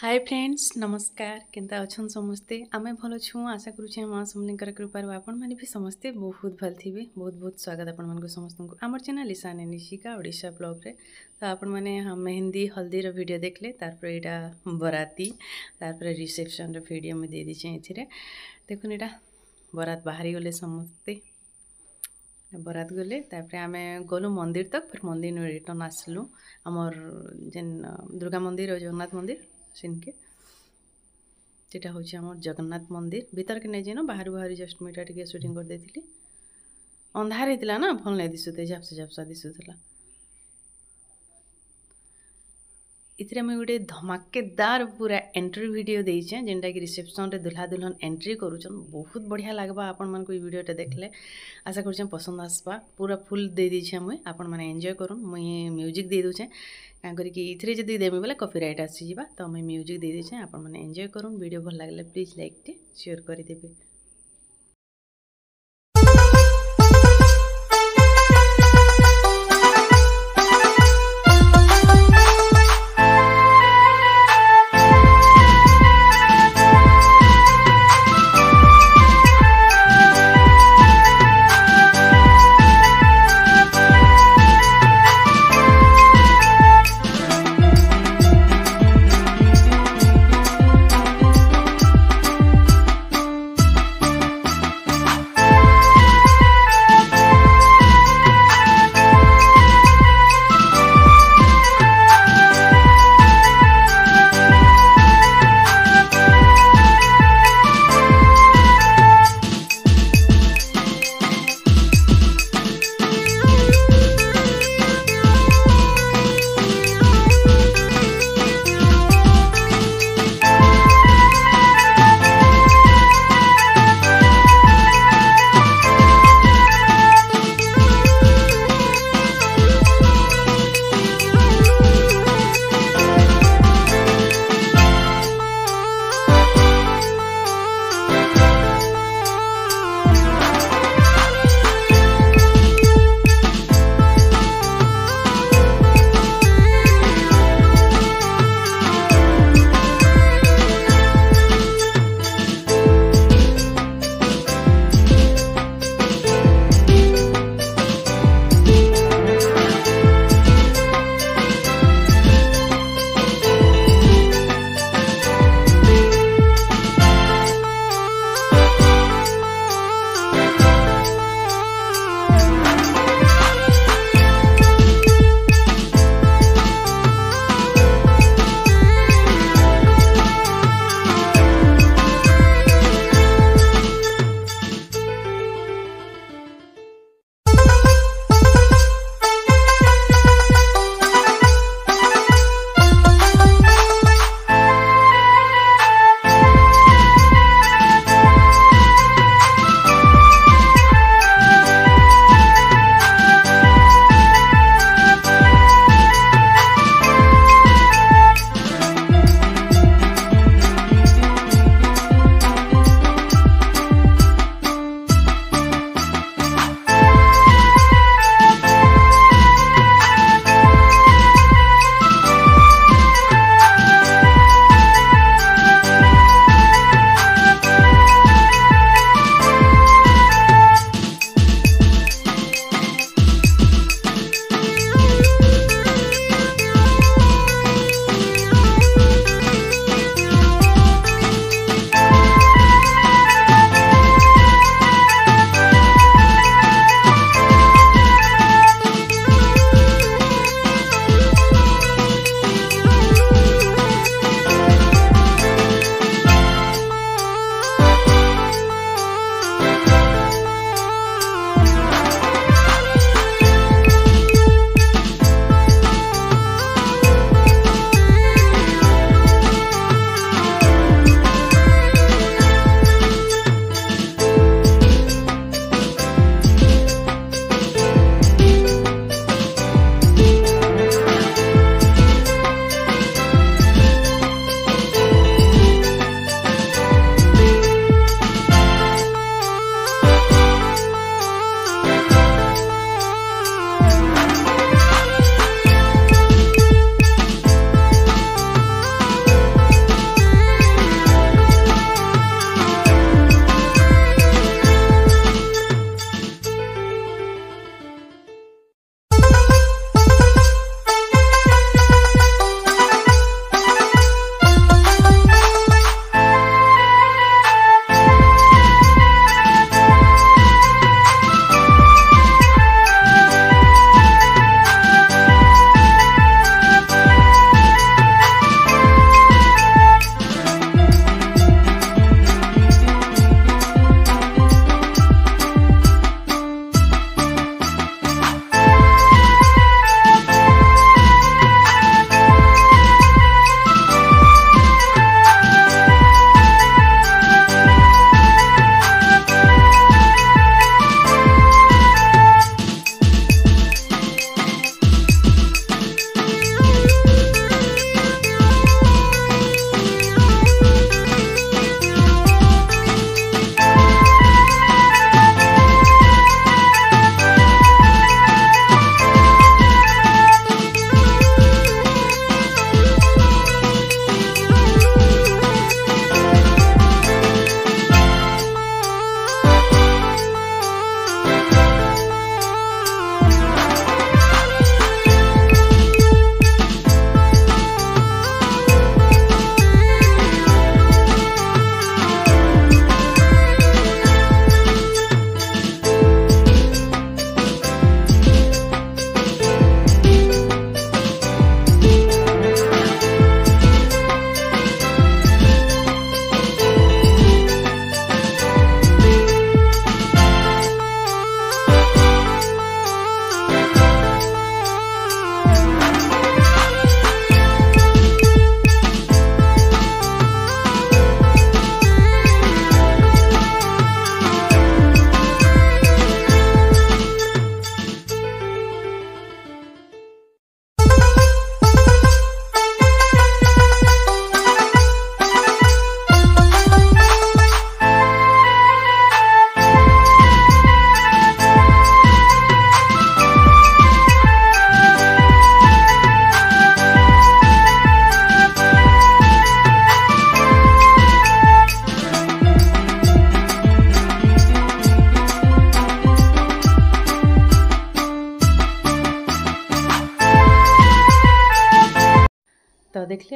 Hi friends नमस्कार Kenta अच्छन समस्ते आमे भल छु आशा करूँ माँ समलिंकर कृपार आपण मैंने भी समस्ते बहुत भल थी। बहुत बहुत स्वागत आपण मानक समस्त को आमर चैनल ईशान निशिका ओडिशा ब्लॉग रे। तो आपण मैंने मेहंदी हल्दी रो वीडियो देखले तारपर एटा बराती तारपर रिसेप्शन रो वीडियो में दे दीचे एथिरे देखुन एटा बरात बाहरी गले समस्ते बरात गले तारपर आमे गलु मंदिर तक फिर मंदिर रिटर्न आसलु आमर जेन दुर्गा मंदिर और जगन्नाथ मंदिर सिनके जेटा हूँ आम जगन्नाथ मंदिर भीतर के नहीं जान बाहर बाहर जस्ट मुझा टे सुटिंग कर देती अंधार होता ना भल नहीं दिशुते झापसा झापसा दिशुला इतरे मुझे गोटे धमाकेदार पूरा एंट्री वीडियो देचे जेनटा कि रिसेप्शन रे दुल्हा दुल्हन एंट्री करूचन बहुत बढ़िया लगवा आपण मन को वीडियोटा देखले आशा कर पसंद आसवा पूरा फुल दे दीछे मुई आपण मैंने एंजॉय करूँ मुई म्यूजिक दे दूचे क्या करके इथरे जदि देमी बोले कॉपीराइट आसीजा तो मुई म्यूजिक दे दीछे आपण मैंने एंजॉय करूँ वीडियो भल लगले प्लीज लाइक टे शेयर कर देबे।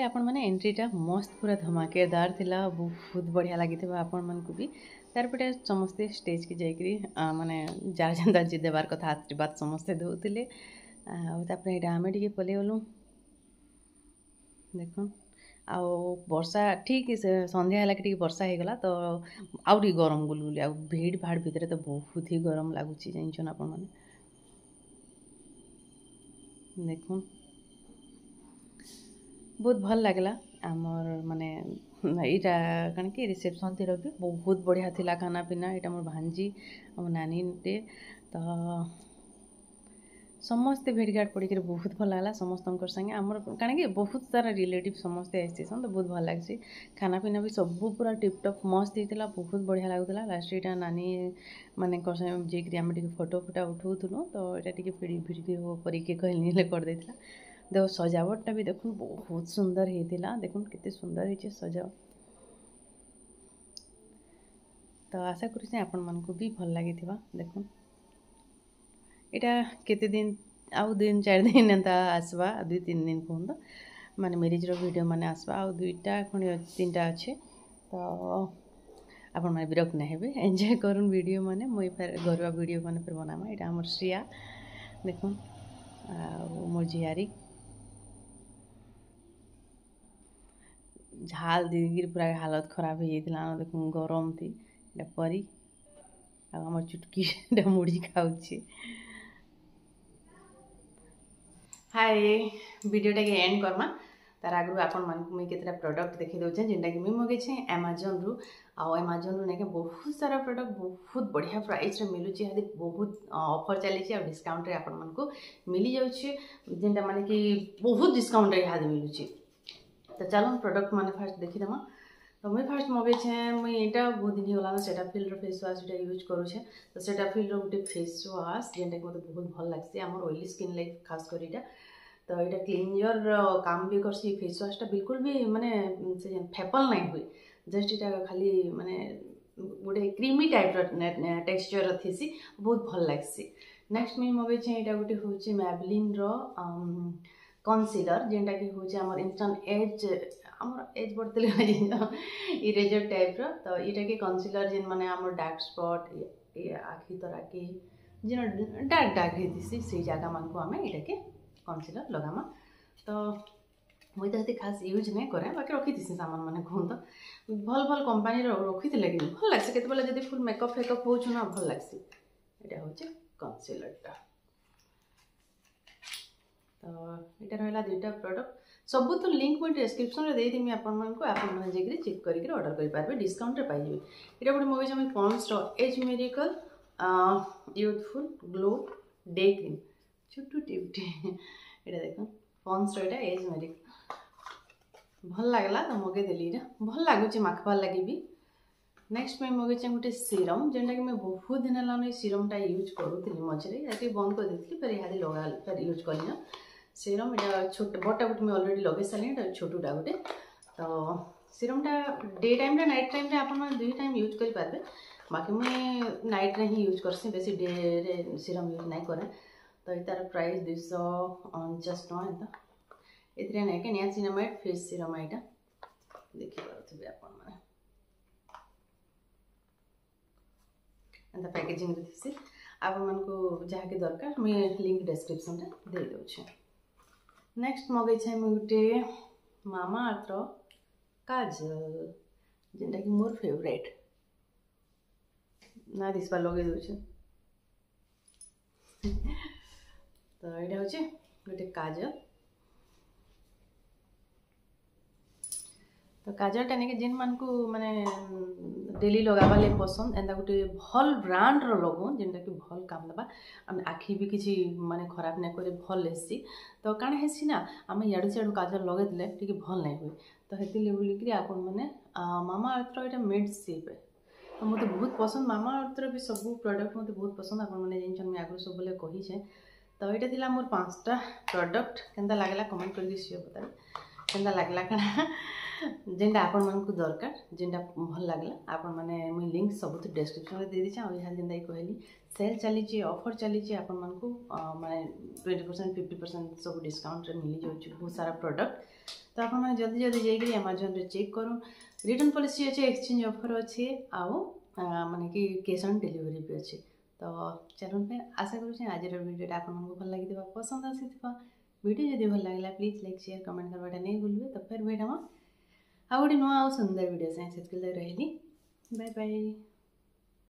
आपण मैंने एंट्रीटा मस्त पूरा धमाकेदार थिला बहुत बढ़िया लगी आपण मानक भी तार पटे समस्ते स्टेज की जाकरी माने जार जेंदा जी देवार कथा आशीर्वाद समस्ते दौले आम टे पलि गलु देख आ वर्षा ठीक संध्या है वर्षा हो गला तो आउ गरम गुलगुली आ भीड़ भाड़ भितर तो बहुत ही गरम लगुच जानछन आपण मैंने देखुन बहुत भल लगला आमर माने यहाँ कण कि रिसेप्शन थी भी बहुत बढ़िया थिला खाना पीना यहाँ मोर भांजी मो नानी टे तो समस्ते भेटघाट पड़ी बहुत भल लगा समस्त संगे आमर कण कि बहुत सारा रिलेटिव समस्ते आसीसन तो बहुत भल लगे खाना पीना भी सब पूरा टिपटप मस्त होता बहुत बढ़िया लगुला लास्ट यहाँ नानी माने जाकि आम फोटो फुटा उठाऊलु तो यहाँ भिडियो करके कहले करदे देख सजावटा भी देखुन बहुत सुंदर होता देखुन केते सुंदर होती सजावट तो आशा करुँ आपण मानक भी भल लगी देखुन यहाँ केते दिन आउ 3-4 दिन एंता आसवा 2-3 दिन कहूँ माने मैरिज वीडियो माने आसवा आउ 2टा 3टा अच्छे तो आपण मैंने विरक्त नहीं हे एंजॉय करूँ वीडियो माने मुई फिर घरुआ वीडियो माने फिर बनामा यहाँ आमर श्रिया देखुन मोर झियारी झाल दीदी पूरा हालत खराब हो जाता देख गरम थी परी आम चुटकी मुड़ी खाऊँ हाय वीडियोटा के एंड करमा तार आगु आपण मानक मुई केतरा प्रोडक्ट देखि दउछे जेंटा कि मुई मगेछे अमेज़न रु अमेज़न रु नेके बहुत सारा प्रोडक्ट बहुत बढ़िया प्राइस रे मिलुची हादि बहुत ऑफर चली आ डिस्काउंट रे आपण मानक मिली जाउछे जेंटा माने कि बहुत डिस्काउंट रे हादि मिलुची तो चलो प्रोडक्ट माने फास्ट देखीदेमा तो मुई फास्ट मगेछे मुई एटा बहुत दिन होगा सेटाफिल फेस वाश जो यूज करुचे तो सेटाफिल गोटे फेस वाश जेनटा कि मतलब बहुत भल लगसी आम ऑयली स्किन लाइक खास कर तो यहाँ क्लीनजर काम भी करसी फेस वाशटा बिल्कुल भी माने से फेपल नहीं हुए जस्ट यहाँ खाली माने गोटे क्रीमी टाइप टेक्सचर थी बहुत भल लगसी नेक्स्ट मुई मगेछे यहाँ गोटे हूँ मैबलिन कनसीलर जेनटा कि हूँ आम इंस्टांट एज आमर एज बढ़ते इरेजर टाइप तो यहाँ कि कनसीलर जेन माने आम डार्क स्पॉट आखि तरा कि जेन डार्क डार्क होती से जगह मान को आम यहाँ के कनसीलर लगामा तो मुई तो खास यूज नहीं करे बाकी रखी थी सामान मैंने कहूँ तो भल भल कंपानी रखी थे लेकिन भल लगे केतबेले जब फुल मेकअप फेकअप हो ना भल लगे यहाँ हूँ कनसीलरटा तो यहाँ रहा 2टा प्रोडक्ट सब तो लिंक मुझे डिस्क्रिप्शन में देदेमी आपने चेक करके ऑर्डर करेंगे डिस्काउंट पाइबे यहाँ गोटे मगेज आम पॉन्ड्स एज मेरिकल यूथफुल ग्लो डे क्रीम छोटू टिप्टी यहाँ देख पॉन्ड्स यहाँ एज मेरिकल भल लगला तो मगेदेली भल लगुच माखबार लगे भी नेक्स्ट मैं मगेचे गोटे सीरम जेनटा कि मैं बहुत दिन है सीरमटा यूज करूँ मझे ये बंद कर देती फिर यहाँ लगा फिर यूज कली सीरम यहाँ छोट बड़ा गोटे मैं अलरेडी लगे सारे छोटूटा गोटे तो सीरमटा डे टाइम नाइट टाइम आप 2 टाइम यूज करेंगे बाकी मुझे नाइट रे ही यूज करसी बेसी डे रे सीरम यूज नहीं करे तो तार प्राइस 249 टଙ୍କା एंता नहीं कि नियासिनामाइड फेस सीरम यहाँ देखिए आप एंता पैकेजिंग थी आप जहाँकि दरकार मुझे लिंक डिस्क्रिप्शन दे दूँ नेक्स्ट मगेछे गोटे मामा अर्थ काजल जेनटा कि मोर फेवरेट ना दिसबार लगे दूचे तो यहाँ हूँ गोटे काजल तो काजलटा नहीं जेन मान को माने डेली लगावा ले पसंद एंता गोटे भल ब्रांड रो लगो जेनटा कि भल काम दबा आम आखि भी किसी माने खराब नहीं करे भल हेसी तो काण हेसी ना आम याडू सियाडू काजल लगे देले टिके भल नहीं हुए तो हेती बोलिक आपण मैंने मामा अर्थ यहाँ मेड सेप तो मत बहुत पसंद मामा अर्थ भी सब प्रोडक्ट मत बहुत पसंद आप मैं आगु सब कहीचे तो यहाँ थी मोर 5टा प्रोडक्ट केनता लगला कमेंट करके सियो बताए केनता लगला कଣା जेनटा आपण मानकु दरकार जेनटा भल लगला आपण माने मुई लिंक सब डिस्क्रिप्शन में दे दीचे आ यहाँ जेनता कहली सेल चली ऑफर चली आपण मानकु माने 20% 50% सब डिस्काउंट मिली जाउछ बहुत सारा प्रोडक्ट तो आप जल्दी जल्दी जाइए अमेजन रे चेक करूँ रिटर्न पॉलिसी अच्छे एक्सचेंज ऑफर अच्छे आउ माने कि कैश ऑन डिलीवरी भी अच्छे। तो चलो पे आशा करूँ आज वीडियो आपको भल लगी पसंद आसी वीडियो जब भल लगे प्लीज लाइक शेयर कमेंट करवाटा नहीं भूलिए। तो फिर भेट हम आ गोटे नुआ आ सुंदर वीडियो से रही बाय बाय।